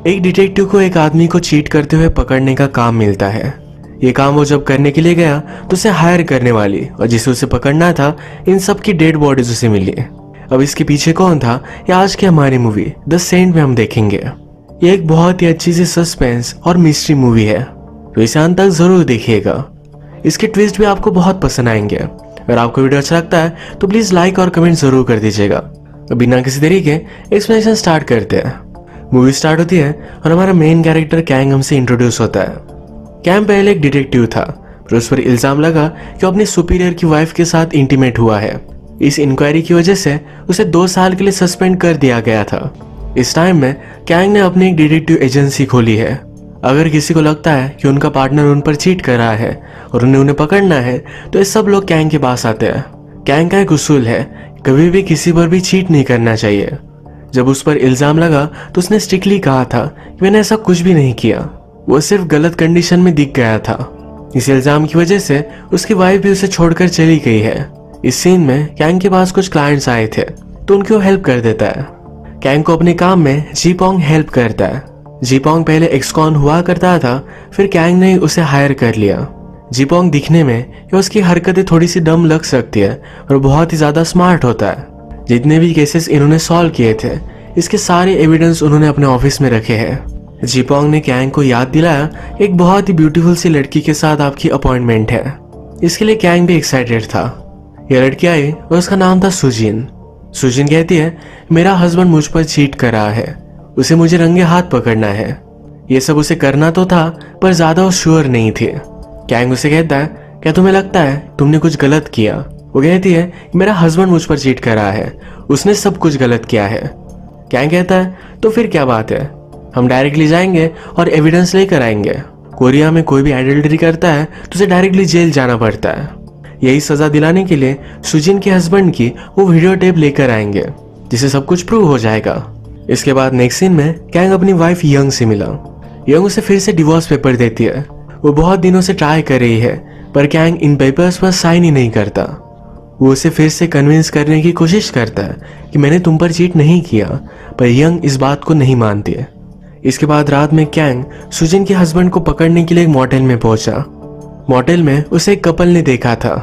एक डिटेक्टिव को एक आदमी को चीट करते हुए पकड़ने का काम मिलता है। ये काम वो जब करने के लिए गया तो उसे हायर करने वाली और जिसे उसे पकड़ना था, इन सब की डेड बॉडीज उसे मिली। अब इसके पीछे कौन था, ये आज की हमारी मूवी द सेंट में हम देखेंगे। ये एक बहुत ही अच्छी सी सस्पेंस और मिस्ट्री मूवी है, तो इसे अंत तक जरूर देखिएगा। इसके ट्विस्ट भी आपको बहुत पसंद आएंगे। अगर आपको वीडियो अच्छा लगता है तो प्लीज लाइक और कमेंट जरूर कर दीजिएगा। बिना किसी देरी के एक्सप्लेनेशन स्टार्ट करते हैं। मूवी स्टार्ट होती है और हमारा मेन कैरेक्टर कैंग हमसे इंट्रोड्यूस होता है। कैंग पहले एक डिटेक्टिव था, फिर उस पर इल्जाम लगा कि वो अपनी सुपीरियर की वाइफ के साथ इंटीमेट हुआ है। इस इंक्वायरी की वजह से उसे 2 साल के लिए सस्पेंड कर दिया गया था। इस टाइम में कैंग ने अपनी एक डिटेक्टिव एजेंसी खोली है। अगर किसी को लगता है कि उनका पार्टनर उन पर चीट कर रहा है और उन्हें पकड़ना है तो ये सब लोग कैंग के पास आते हैं। कैंग का एक उसूल है, कभी भी किसी पर भी चीट नहीं करना चाहिए। जब उस पर इल्जाम लगा तो उसने स्ट्रिक्टली कहा था कि मैंने ऐसा कुछ भी नहीं किया, वो सिर्फ गलत कंडीशन में दिख गया था। इस इल्जाम की वजह से उसकी वाइफ भी उसे छोड़कर चली गई है। इस सीन में कैंग के पास कुछ क्लाइंट्स आए थे तो उनकी वो हेल्प कर देता है। कैंग को अपने काम में जीपोंग हेल्प करता है। जीपोंग पहले एक्सकॉन हुआ करता था, फिर कैंग ने उसे हायर कर लिया। जीपोंग दिखने में या उसकी हरकतें थोड़ी सी डम लग सकती है और बहुत ही ज्यादा स्मार्ट होता है। जितने भी केसेस इन्होंने सॉल्व किए थे, इसके सारे एविडेंस उन्होंने अपने ऑफिस में रखे हैं। जीपोंग ने कैंग को याद दिलाया एक बहुत ही ब्यूटीफुल सी लड़की के साथ आपकी अपॉइंटमेंट है। इसके लिए कैंग भी एक्साइटेड था। यह लड़की आई और उसका नाम था सुजिन। सुजिन कहती है मेरा हस्बैंड मुझ पर चीट कर रहा है, उसे मुझे रंगे हाथ पकड़ना है। ये सब उसे करना तो था पर ज्यादा वो श्योर नहीं थे। कैंग उसे कहता है क्या तुम्हें लगता है तुमने कुछ गलत किया? वो कहती है मेरा हस्बैंड मुझ पर चीट कर रहा है, उसने सब कुछ गलत किया है। कैंग कहता है तो फिर क्या बात है, हम डायरेक्टली जाएंगे और एविडेंस लेकर आएंगे। कोरिया में कोई भी एडल्टरी करता है तो उसे डायरेक्टली जेल जाना पड़ता है। यही सजा दिलाने के लिए सुजिन के हस्बैंड की वो वीडियो टेप लेकर आएंगे जिससे सब कुछ प्रूव हो जाएगा। इसके बाद नेक्स्ट सीन में कैंग अपनी वाइफ यंग से मिला। यंग उसे फिर से डिवोर्स पेपर देती है। वो बहुत दिनों से ट्राई कर रही है पर कैंग इन पेपर्स पर साइन ही नहीं करता। वो उसे फिर से कन्विंस करने की कोशिश करता है कि मैंने तुम पर चीट नहीं किया, पर यंग इस बात को नहीं मानती है। इसके बाद रात में कैंग सुजिन के हस्बैंड को पकड़ने के लिए एक मोटेल में पहुंचा। मोटेल में उसे एक कपल ने देखा था।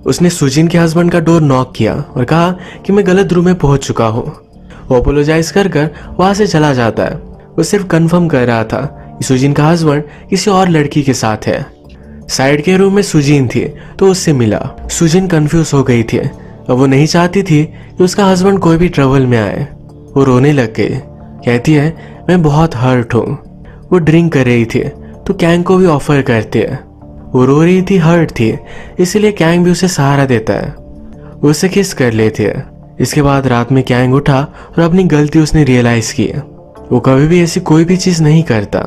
उसने सुजिन के हस्बैंड का डोर नॉक किया और कहा कि मैं गलत रूम में पहुंच चुका हूँ। वो अपोलोजाइज कर वहां से चला जाता है। वो सिर्फ कंफर्म कर रहा था कि सुजिन का हस्बैंड किसी और लड़की के साथ है। साइड के रूम में सुजिन थी तो उससे मिला। सुजिन कंफ्यूज हो गई थी। अब वो नहीं चाहती थी कि उसका हस्बैंड कोई भी ट्रबल में आए। वो रोने लग गई। कहती है मैं बहुत हर्ट हूँ। वो ड्रिंक कर रही थी तो कैंग को भी ऑफर करती है। वो रो रही थी, हर्ट थी, इसीलिए कैंग भी उसे सहारा देता है। वो उसे किस कर लेती है। इसके बाद रात में कैंग उठा और अपनी गलती उसने रियलाइज की। वो कभी भी ऐसी कोई भी चीज नहीं करता।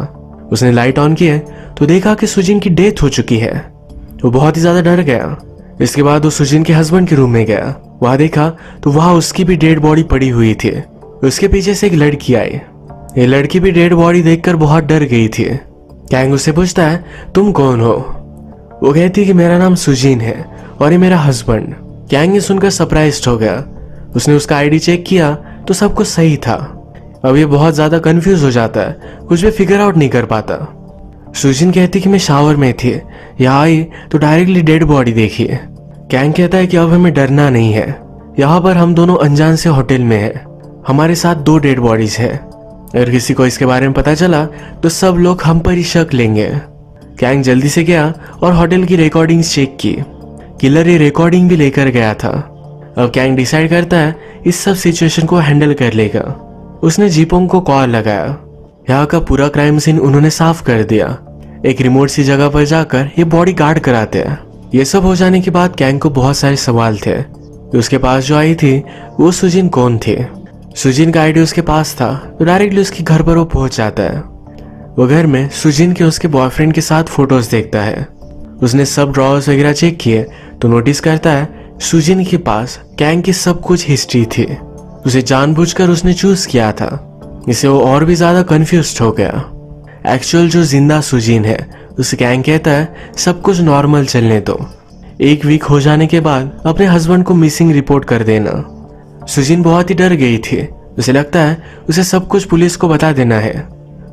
उसने लाइट ऑन किया तो देखा कि सुजिन की डेथ हो चुकी है। वो बहुत ही ज्यादा डर गया। इसके बाद वो सुजिन के हस्बैंड के रूम में गया। वहां देखा तो वहां उसकी भी डेड बॉडी पड़ी हुई थी। उसके पीछे से एक लड़की आई। ये लड़की भी डेड बॉडी देखकर बहुत डर गई थी। कैंग उससे पूछता है तुम कौन हो? वो कहती है कि मेरा नाम सुजिन है और ये मेरा हस्बैंड। कैंग ने सुनकर सरप्राइज्ड हो गया। उसने उसका आईडी चेक किया तो सब कुछ सही था। अब ये बहुत ज्यादा कंफ्यूज हो जाता है, कुछ भी फिगर आउट नहीं कर पाता। सुजिन कहती कि मैं शावर में थी, यहाँ आई तो डायरेक्टली डेड बॉडी देखी। कैंग कहता है कि अब हमें डरना नहीं है, यहाँ पर हम दोनों अनजान से होटल में हैं। हमारे साथ 2 डेड बॉडीज है। अगर किसी को इसके बारे में पता चला तो सब लोग हम पर ही शक लेंगे। कैंग जल्दी से गया और होटल की रिकॉर्डिंग्स चेक की। किलर ये रिकॉर्डिंग भी लेकर गया था। अब कैंग डिसाइड करता है इस सब सिचुएशन को हैंडल कर लेगा। उसने जीपोंग को कॉल लगाया। यहाँ का पूरा क्राइम सीन उन्होंने साफ कर दिया। एक रिमोट सी जगह पर जाकर ये बॉडी गार्ड कराते हैं। ये सब हो जाने के बाद कैंग को बहुत सारे सवाल थे। उसके पास जो आई थी वो सुजिन कौन थी। सुजिन का आईडी उसके पास था तो डायरेक्टली उसके घर पर वो पहुंच जाता है। वो घर में सुजिन के उसके बॉयफ्रेंड के साथ फोटोज देखता है। उसने सब ड्रॉवर्स वगैरह चेक किए तो नोटिस करता है सुजिन के पास कैंग की सब कुछ हिस्ट्री थी। उसे जानबूझकर उसने चूज किया था। इससे वो और भी ज्यादा कंफ्यूज्ड हो गया। एक्चुअल जो जिंदा सुजिन है उसे कैंग कहता है सब कुछ नॉर्मल चलने दो, 1 वीक हो जाने के बाद अपने हस्बैंड को मिसिंग रिपोर्ट कर देना। सुजिन बहुत ही डर गई थी। उसे लगता है उसे सब कुछ पुलिस को बता देना है।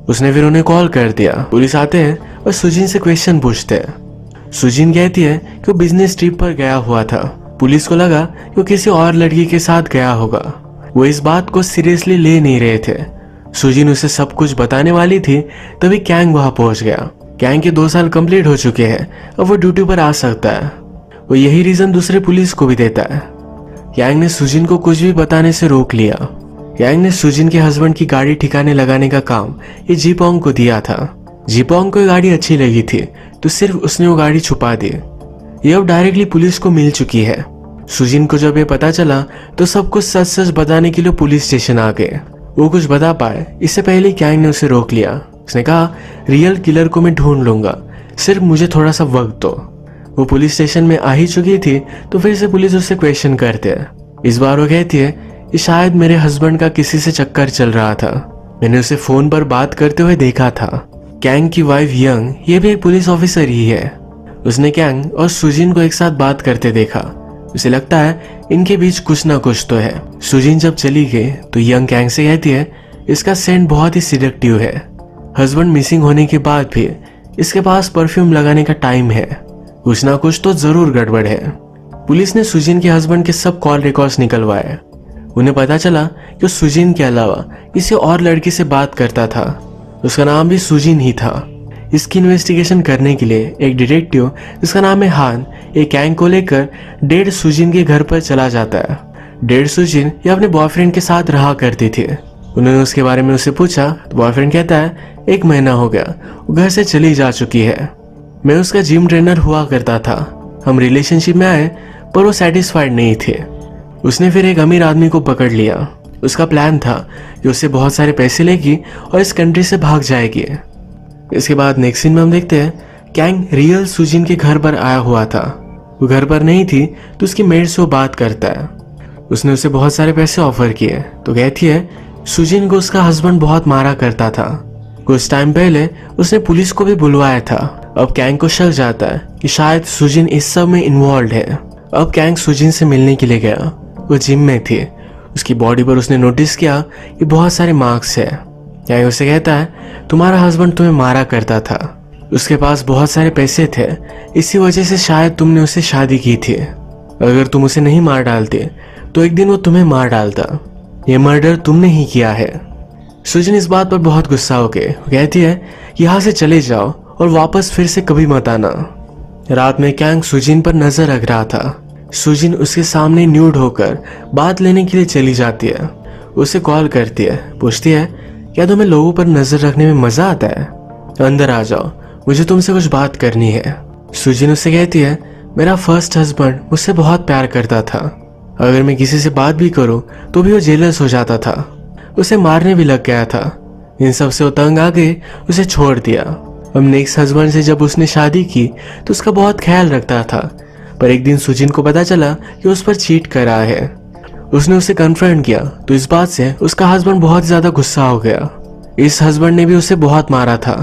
उसने फिर उन्हें कॉल कर दिया। पुलिस आते हैं और सुजिन से क्वेश्चन पूछते हैं। सुजिन कहती है कि वो बिजनेस ट्रिप पर गया हुआ था। पुलिस को लगा कि वो किसी और लड़की के साथ गया होगा। वो इस बात को सीरियसली ले नहीं रहे थे। सुजिन उसे सब कुछ बताने वाली थी, तभी कैंग वहां पहुंच गया। कैंग के 2 साल कंप्लीट हो चुके हैं, अब वो ड्यूटी पर आ सकता है। वो यही रीजन दूसरे पुलिस को भी देता है। कैंग ने सुजिन को कुछ भी बताने से रोक लिया। कैंग ने सुजिन के हस्बैंड की गाड़ी ठिकाने लगाने का काम ये जीपोंग को दिया था। जीपोंग को ये गाड़ी अच्छी लगी थी, तो सिर्फ उसने वो गाड़ी छुपा दी। ये अब डायरेक्टली पुलिस को मिल चुकी है। सुजिन को जब ये पता चला तो सब कुछ सच सच बताने के लिए पुलिस स्टेशन आ गए। वो कुछ बता पाए इससे पहले कैंग ने उसे रोक लिया। उसने कहा, रियल किलर को मैं ढूंढ लूंगा, सिर्फ मुझे थोड़ा सा वक्त दो। वो पुलिस स्टेशन में आ ही चुकी थी, तो फिर से पुलिस उससे क्वेश्चन करते हैं। इस बार वो कहती है कि शायद मेरे हस्बैंड का किसी से चक्कर चल रहा था, मैंने उसे फोन पर बात करते हुए देखा था। कैंग की वाइफ यंग, ये भी एक पुलिस ऑफिसर ही है। उसने कैंग और सुजिन को एक साथ बात करते देखा। उसे लगता है इनके बीच कुछ ना कुछ तो है। सुजिन जब चली गई तो यंग कैंग से कहती है, इसका सेंट बहुत ही सिडक्टिव है। हस्बैंड मिसिंग होने के बाद भी इसके पास परफ्यूम लगाने का टाइम है, कुछ ना कुछ तो जरूर गड़बड़ है। पुलिस ने सुजिन के हस्बैंड के सब कॉल रिकॉर्ड्स निकलवाए। उन्हें पता चला कि वो सुजिन के अलावा किसी और लड़की से बात करता था, उसका नाम भी सुजिन ही था। इसकी इन्वेस्टिगेशन करने के लिए एक डिटेक्टिव जिसका नाम है हान, एक कैंग को लेकर डेड सुजिन के घर पर चला जाता है। डेड सुजिन ये अपने बॉयफ्रेंड के साथ रहा करती थी। उन्होंने उसके बारे में उससे पूछा तो बॉयफ्रेंड कहता है, 1 महीना हो गया वो घर से चली जा चुकी है। मैं उसका जिम ट्रेनर हुआ करता था। हम रिलेशनशिप में आए पर वो सेटिस्फाइड नहीं थे। उसने फिर एक अमीर आदमी को पकड़ लिया। उसका प्लान था कि उससे बहुत सारे पैसे लेगी और इस कंट्री से भाग जाएगी। इसके बाद नेक्स्ट सीन में हम देखते हैं कैंग रियल सुजिन के घर पर आया हुआ था। वो घर पर नहीं थी तो उसकी मेड से वो बात करता है। उसने उसे बहुत सारे पैसे ऑफर किए तो कहती है, सुजिन को उसका हस्बैंड बहुत मारा करता था। कुछ टाइम पहले उसने पुलिस को भी बुलवाया था। अब कैंग को शक जाता है कि शायद सुजिन इस सब में इन्वॉल्व है। अब कैंग सुजिन से मिलने के लिए गया। वो जिम में थी। उसकी बॉडी पर उसने नोटिस किया कि बहुत सारे मार्क्स है। कैंग उसे कहता है, तुम्हारा हस्बैंड तुम्हें मारा करता था, उसके पास बहुत सारे पैसे थे, इसी वजह से शायद तुमने उससे शादी की थी। अगर तुम उसे नहीं मार डालते तो एक दिन वो तुम्हें मार डालता। ये मर्डर तुमने ही किया है। सुजिन इस बात पर बहुत गुस्सा हो गई। कहती है, यहाँ से चले जाओ और वापस फिर से कभी मत आना। रात में कैंग सुजिन पर नजर रख रहा था। सुजिन उसके सामने न्यूड होकर बात लेने के लिए चली जाती है। उसे कॉल करती है, पूछती है, क्या तुम्हें लोगों पर नजर रखने में मजा आता है? अंदर आ जाओ, मुझे तुमसे कुछ बात करनी है। सुजिन उससे कहती है, मेरा फर्स्ट हस्बैंड मुझसे बहुत प्यार करता था। अगर मैं किसी से बात भी करूं तो भी वो जेलस हो जाता था, उसे मारने भी लग गया था। इन सब से वो तंग आ गई, उसे छोड़ दिया। अब नेक्स्ट हस्बैंड से जब उसने शादी की तो उसका बहुत ख्याल रखता था, पर एक दिन सुजिन को पता चला कि उस पर चीट कर रहा है। उसने उसे कन्फ्रंट किया तो इस बात से उसका हस्बैंड बहुत ज्यादा गुस्सा हो गया। इस हस्बैंड ने भी उसे बहुत मारा था।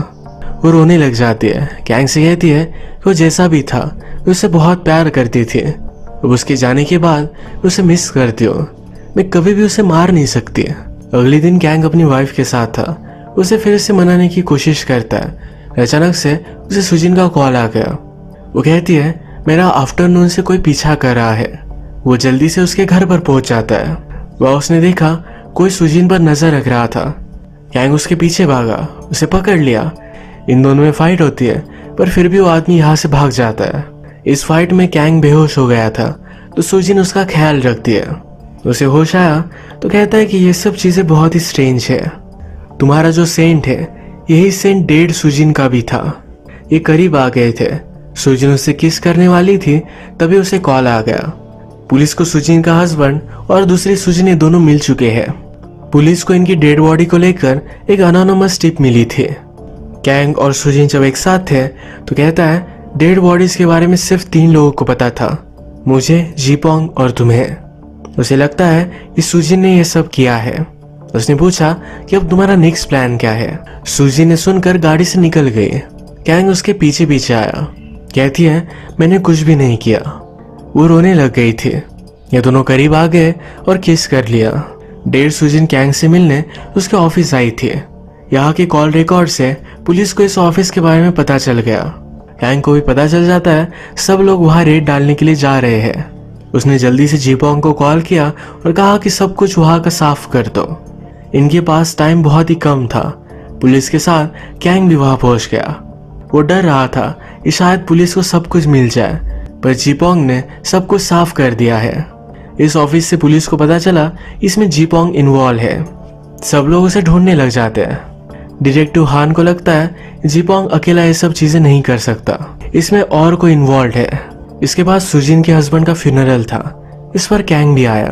वो रोने लग जाती है। कैंग से कहती है कि वो जैसा भी था मैं उससे बहुत प्यार करती थी। अब उसके जाने के बाद मैं उसे मिस करती हूँ। मैं कभी भी उसे मार नहीं सकती। अगले दिन कैंग अपनी वाइफ के साथ था। उसे फिर से मनाने की कोशिश करता है। अचानक से उसे सुजिन का कॉल आ गया। वो कहती है, मेरा आफ्टरनून से कोई पीछा कर रहा है। वो जल्दी से उसके घर पर पहुंच जाता है। वह उसने देखा कोई सुजिन पर नजर रख रहा था। कैंग उसके पीछे भागा, उसे पकड़ लिया। इन दोनों में फाइट होती है, पर फिर भी वो आदमी यहाँ से भाग जाता है। इस फाइट में कैंग बेहोश हो गया था तो सुजिन उसका ख्याल रखती है। उसे होश आया तो कहता है कि ये सब चीजें बहुत ही स्ट्रेंज है। तुम्हारा जो सेंट है यही सेंट डेड सुजिन का भी था। ये करीब आ गए थे। सुजिन उससे किस करने वाली थी, तभी उसे कॉल आ गया। पुलिस को सुजिन का हस्बैंड और दूसरी सुजिन दोनों मिल चुके हैं। पुलिस को इनकी डेड बॉडी को लेकर एक अनोनिमस टिप मिली थी। कैंग और सुजिन जब एक साथ थे तो कहता है, डेड बॉडीज के बारे में सिर्फ 3 लोगों को पता था, मुझे, जीपोंग और तुम्हें। उसे लगता है कि सुजिन ने यह सब किया है। उसने पूछा कि अब तुम्हारा नेक्स्ट प्लान क्या है। सुजिन ने सुनकर गाड़ी से निकल गई। कैंग उसके पीछे पीछे आया। कहती है, मैंने कुछ भी नहीं किया। वो रोने लग गई थी। ये दोनों करीब आ गए और किस कर लिया। डेढ़ सुजिन कैंग से मिलने उसके ऑफिस आई थी। यहाँ के कॉल रिकॉर्ड से पुलिस को इस ऑफिस के बारे में पता चल गया। कैंग को भी पता चल जाता है सब लोग वहाँ रेड डालने के लिए जा रहे हैं। उसने जल्दी से जीपोंग को कॉल किया और कहा कि सब कुछ वहाँ का साफ कर दो। इनके पास टाइम बहुत ही कम था। पुलिस के साथ कैंग भी वहाँ पहुँच गया। वो डर रहा था कि शायद पुलिस को सब कुछ मिल जाए, पर जीपोंग ने सब कुछ साफ कर दिया है। इस ऑफिस से पुलिस को पता चला इसमें जीपोंग इन्वॉल्व है। सब लोग उसे ढूंढने लग जाते हैं। डिटेक्टिव हान को लगता है जीपोंग अकेला ये सब चीजें नहीं कर सकता, इसमें और कोई इन्वॉल्व है। इसके बाद सुजिन के हस्बैंड का फ्यूनरल था। इस पर कैंग भी आया।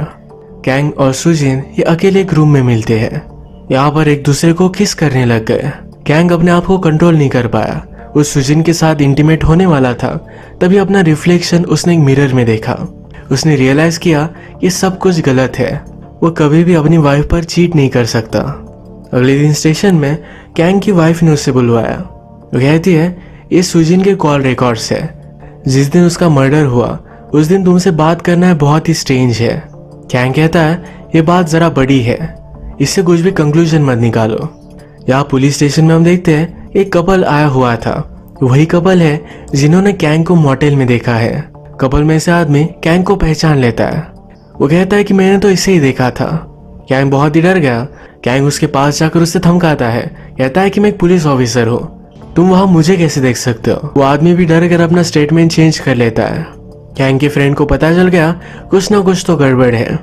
कैंग और सुजिन ये अकेले एक रूम में मिलते हैं। यहाँ पर एक दूसरे को किस करने लग गए। कैंग अपने आप को कंट्रोल नहीं कर पाया। वो सुजिन के साथ इंटीमेट होने वाला था, तभी अपना रिफ्लेक्शन उसने एक मिरर में देखा। उसने रियलाइज किया ये सब कुछ गलत है। वो कभी भी अपनी वाइफ पर चीट नहीं कर सकता। अगले दिन स्टेशन में कैंग की वाइफ ने उससे बुलवाया। वो कहती है ये सुजिन के कॉल रिकॉर्ड्स है। जिस दिन उसका मर्डर हुआ उस दिन तुमसे बात करना है बहुत ही स्ट्रेंज है। कैंग कहता है ये बात जरा बड़ी है, इससे कुछ भी कंक्लूजन मत निकालो। यहाँ पुलिस स्टेशन में हम देखते हैं एक कपल आया हुआ था। वही कपल है जिन्होंने कैंग को मोटेल में देखा है। कपल में से आदमी कैंग को पहचान लेता है। वो कहता है कि मैंने तो इसे ही देखा था। कैंग बहुत ही डर गया। कैंग उसके पास जाकर उससे धमकाता है, कहता है कि मैं एक पुलिस ऑफिसर हूँ, तुम वहां मुझे कैसे देख सकते हो। वो आदमी भी डर कर अपना स्टेटमेंट चेंज कर लेता है। कैंग के फ्रेंड को पता चल गया कुछ ना कुछ तो गड़बड़ है।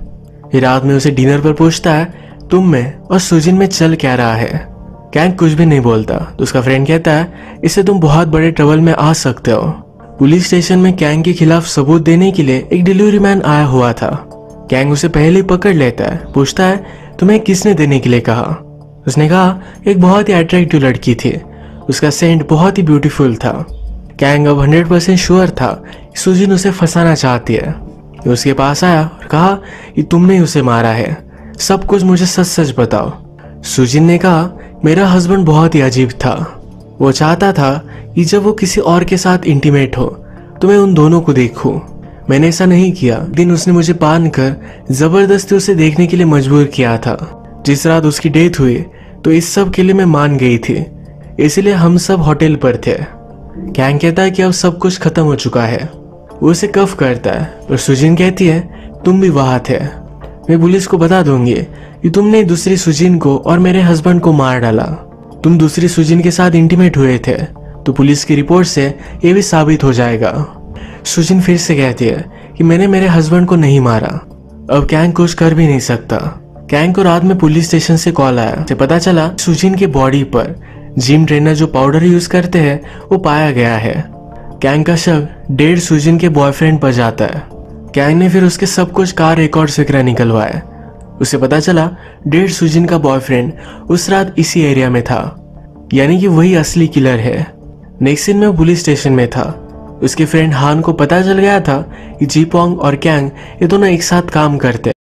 फिर रात में उसे डिनर पर पूछता है तुम में और सुजिन में चल क्या रहा है। कैंग कुछ भी नहीं बोलता तो उसका फ्रेंड कहता है इससे तुम बहुत बड़े ट्रबल में आ सकते हो। पुलिस स्टेशन में कैंग के खिलाफ सबूत देने के लिए एक डिलीवरी मैन आया हुआ था। कैंग उसे पहले ही पकड़ लेता है, पूछता है तुम्हें किसने देने के लिए कहा। उसने कहा एक बहुत ही अट्रैक्टिव लड़की थी, उसका सेंट बहुत ही ब्यूटीफुल था। कैंग अब 100% श्योर था कि सुजिन उसे फंसाना चाहती है। वो उसके पास आया और कहा कि तुमने ही उसे मारा है, सब कुछ मुझे सच सच बताओ। सुजिन ने कहा मेरा हस्बैंड बहुत ही अजीब था। वो चाहता था कि जब वो किसी और के साथ इंटीमेट हो तो मैं उन दोनों को देखूं। मैंने ऐसा नहीं किया। दिन उसने मुझे बांधकर जबरदस्ती उसे देखने के लिए मजबूर किया था। जिस रात उसकी डेथ हुई तो इस सब के लिए मैं मान गई थी, इसलिए हम सब होटल पर थे। कैंग कहता है कि अब सब कुछ खत्म हो चुका है। वो उसे कफ करता है और सुजिन कहती है तुम भी वहां थे, मैं पुलिस को बता दूंगी कि तुमने दूसरी सुजिन को और मेरे हस्बैंड को मार डाला। तुम दूसरी सुजिन के साथ इंटीमेट हुए थे तो पुलिस की रिपोर्ट से ये भी साबित हो जाएगा। सुजिन फिर से कहती है कि मैंने मेरे हस्बैंड को नहीं मारा। अब कैंग कुछ कर भी नहीं सकता। कैंग को रात में पुलिस स्टेशन से कॉल आया। से पता चला सुजिन के बॉडी पर जिम ट्रेनर जो पाउडर यूज करते हैं वो पाया गया है। कैंग का शव डेड सुजिन के बॉयफ्रेंड पर जाता है। कैंग ने फिर उसके सब कुछ कार रिकॉर्ड्स वगैरह निकलवाए। उसे पता चला डेड सुजिन का बॉयफ्रेंड उस रात इसी एरिया में था, यानी कि वही असली किलर है। नेक्स्ट सीन में वो पुलिस स्टेशन में था। उसके फ्रेंड हान को पता चल गया था कि जीपोंग और कैंग ये दोनों एक साथ काम करते